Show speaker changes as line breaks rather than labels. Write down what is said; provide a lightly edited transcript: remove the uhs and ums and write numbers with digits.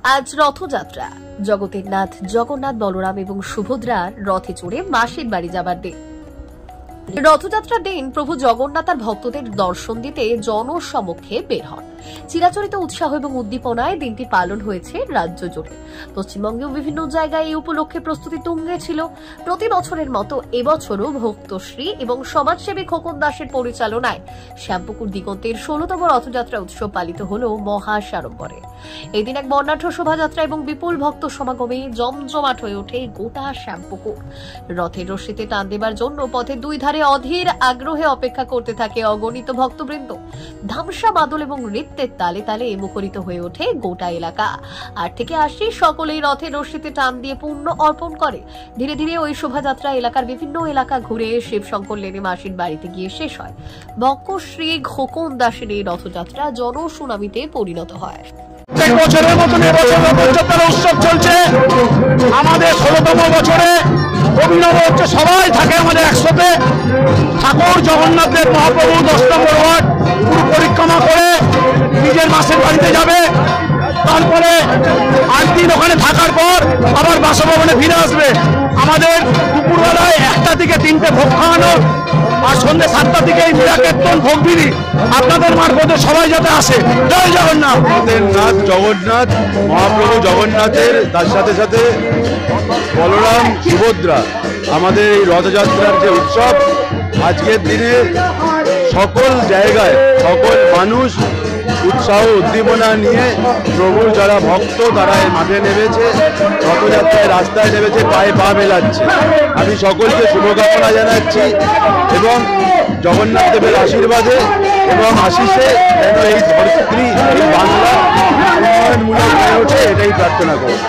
আজ রথযাত্রা। জগতের নাথ জগন্নাথ, বলরাম এবং সুভদ্রার রথে চড়ে মাসির বাড়ি যাবার দিন। রথযাত্রার দিন প্রভু জগন্নাথ তার ভক্তদের দর্শন দিতে জনসমক্ষে বের হন। চিরাচরিত উৎসাহ এবং উদ্দীপনায় দিনটি পালন হয়েছে রাজ্য জুড়ে। পশ্চিমবঙ্গেও বিভিন্ন জায়গায় এই উপলক্ষে প্রস্তুতি তুঙ্গে ছিল। প্রতি বছরের মতো এবছরও ভক্তশ্রী এবং সমাজসেবী খোকন দাসের পরিচালনায় শ্যামপুকুর দিগন্তের ১৬তম রথযাত্রা উৎসব পালিত হল মহা সাড়ম্বরে। এই দিন এক বর্ণাঢ্য শোভাযাত্রা এবং বিপুল ভক্ত সমাগমে জমজমাট হয়ে ওঠে গোটা শ্যামপুকুর। রথের রশ্মিতে টান দেবার জন্য পথের দুই ধারে অধীর আগ্রহে অপেক্ষা করতে থাকে অগণিত ভক্তবৃন্দ। ধামসা মাদল এবং নৃত্যের তালে তালে মুখরিত হয়ে ওঠে গোটা এলাকা। আর থেকে আসি সকলেই রথের রশ্মিতে টান দিয়ে পুণ্য অর্পণ করে। ধীরে ধীরে ওই শোভাযাত্রা এলাকার বিভিন্ন এলাকা ঘুরে শিবশঙ্কর লেনে মাসির বাড়িতে গিয়ে শেষ হয়। ভক্তশ্রী খোকন দাসের এই রথযাত্রা জনসুনামিতে পরিণত হয়।
বছরের মতন এবছর রথযাত্রার উৎসব চলছে। আমাদের ১৬তম বছরে অভিনব হচ্ছে, সবাই থাকে আমাদের একসাথে। ঠাকুর জগন্নাথের মহাপ্রভু ১০ নম্বর ওয়ার্ড পুরো পরিক্রমা করে নিজের মাসের বাড়িতে যাবে। তারপরে ৮ দিন ওখানে থাকার পর আবার বাসভবনে ফিরে আসবে। আমাদের দুপুরবেলায় ১টা থেকে ৩টে ভোগ খাওয়ানো, আর সন্ধ্যে ৭টা থেকে এই মীরাকীর্তন ভোগ বিলি আপনাদের মারফতে সবাই যাতে আসে। জয় জগন্নাথ।
আমাদের নাথ জগন্নাথ, মহাপ্রভু জগন্নাথের তার সাথে সাথে বলরাম সুভদ্রা, আমাদের এই রথযাত্রার যে উৎসব, আজকের দিনে সকল জায়গায় সকল মানুষ উৎসাহ উদ্দীপনা নিয়ে প্রভুর যারা ভক্ত তারা এই মাঠে নেমেছে, রথযাত্রায় রাস্তায় নেমেছে, পায়ে পা মেলাচ্ছে। আমি সকলকে শুভকামনা জানাচ্ছি এবং জগন্নাথ দেবের আশীর্বাদে এবং আশিসে যেন এই ধরিত্রী, এই বাংলা উন্নয়নমূলক হয়ে ওঠে, এটাই প্রার্থনা করব।